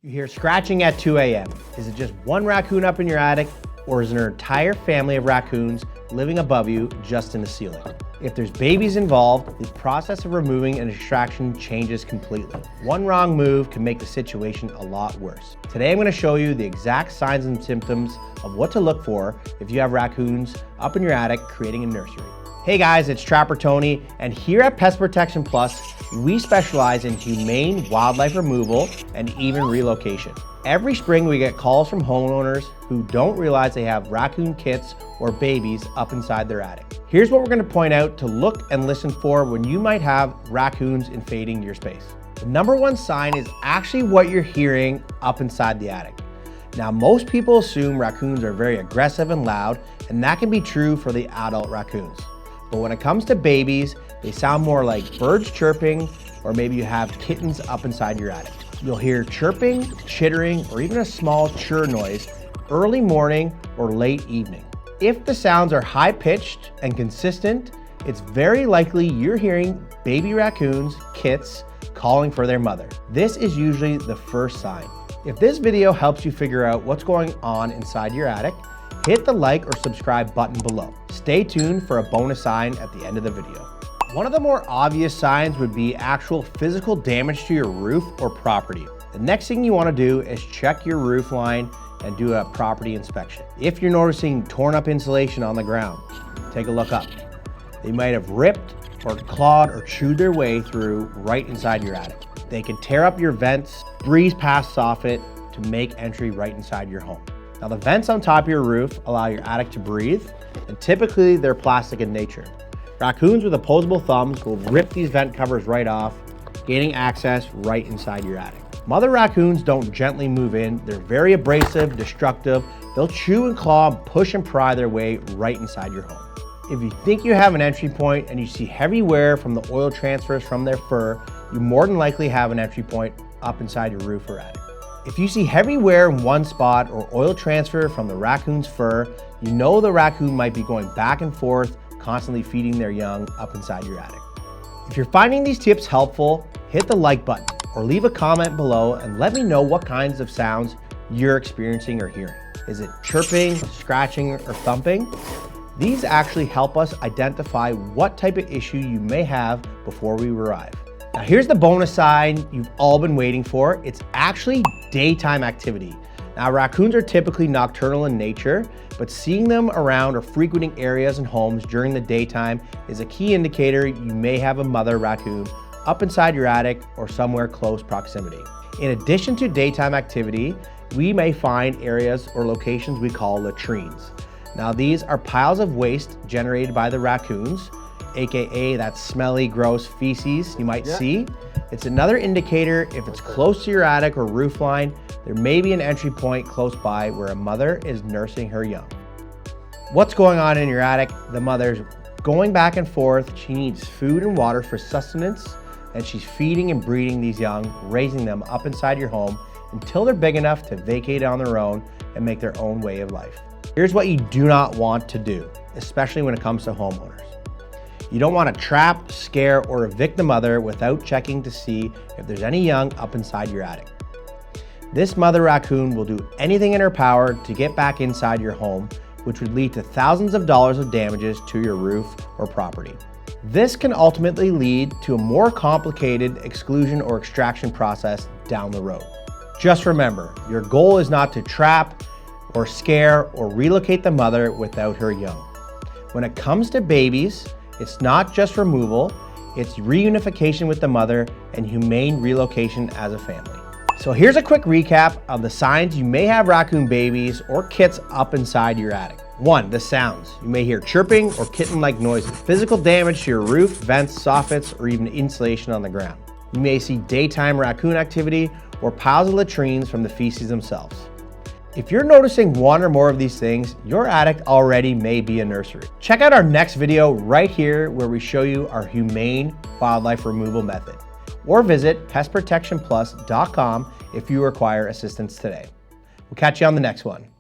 You hear scratching at 2 a.m. Is it just one raccoon up in your attic, or is there an entire family of raccoons living above you just in the ceiling? If there's babies involved, the process of removing an extraction changes completely. One wrong move can make the situation a lot worse. Today I'm going to show you the exact signs and symptoms of what to look for if you have raccoons up in your attic creating a nursery. Hey guys, it's Trapper Tony, and here at Pest Protection Plus, we specialize in humane wildlife removal and even relocation. Every spring we get calls from homeowners who don't realize they have raccoon kits or babies up inside their attic. Here's what we're going to point out to look and listen for when you might have raccoons invading your space. The number one sign is actually what you're hearing up inside the attic. Now, most people assume raccoons are very aggressive and loud, and that can be true for the adult raccoons. But when it comes to babies, they sound more like birds chirping, or maybe you have kittens up inside your attic. You'll hear chirping, chittering, or even a small churr noise early morning or late evening. If the sounds are high-pitched and consistent, it's very likely you're hearing baby raccoons, kits, calling for their mother. This is usually the first sign. If this video helps you figure out what's going on inside your attic, hit the like or subscribe button below. Stay tuned for a bonus sign at the end of the video. One of the more obvious signs would be actual physical damage to your roof or property. The next thing you want to do is check your roof line and do a property inspection. If you're noticing torn up insulation on the ground, take a look up. They might have ripped or clawed or chewed their way through right inside your attic. They can tear up your vents, breeze past soffit to make entry right inside your home. Now, the vents on top of your roof allow your attic to breathe, and typically they're plastic in nature. Raccoons with opposable thumbs will rip these vent covers right off, gaining access right inside your attic. Mother raccoons don't gently move in. They're very abrasive, destructive. They'll chew and claw, push and pry their way right inside your home. If you think you have an entry point and you see heavy wear from the oil transfers from their fur, you more than likely have an entry point up inside your roof or attic. If you see heavy wear in one spot or oil transfer from the raccoon's fur, you know the raccoon might be going back and forth, constantly feeding their young up inside your attic. If you're finding these tips helpful, hit the like button or leave a comment below and let me know what kinds of sounds you're experiencing or hearing. Is it chirping, scratching, or thumping? These actually help us identify what type of issue you may have before we arrive. Now here's the bonus sign you've all been waiting for. It's actually daytime activity. Now, raccoons are typically nocturnal in nature, but seeing them around or frequenting areas and homes during the daytime is a key indicator you may have a mother raccoon up inside your attic or somewhere close proximity. In addition to daytime activity, we may find areas or locations we call latrines. Now, these are piles of waste generated by the raccoons, aka that smelly, gross feces you might see. It's another indicator if it's close to your attic or roof line, there may be an entry point close by where a mother is nursing her young. What's going on in your attic? The mother's going back and forth. She needs food and water for sustenance, and she's feeding and breeding these young, raising them up inside your home until they're big enough to vacate on their own and make their own way of life. Here's what you do not want to do, especially when it comes to homeowners. You don't want to trap, scare, or evict the mother without checking to see if there's any young up inside your attic. This mother raccoon will do anything in her power to get back inside your home, which would lead to thousands of dollars of damages to your roof or property. This can ultimately lead to a more complicated exclusion or extraction process down the road. Just remember, your goal is not to trap or scare or relocate the mother without her young. When it comes to babies, it's not just removal, it's reunification with the mother and humane relocation as a family. So here's a quick recap of the signs you may have raccoon babies or kits up inside your attic. 1. The sounds. You may hear chirping or kitten-like noises. Physical damage to your roof, vents, soffits, or even insulation on the ground. You may see daytime raccoon activity or piles of latrines from the feces themselves. If you're noticing one or more of these things, your attic already may be a nursery. Check out our next video right here where we show you our humane wildlife removal method. Or visit pestprotectionplus.com if you require assistance today. We'll catch you on the next one.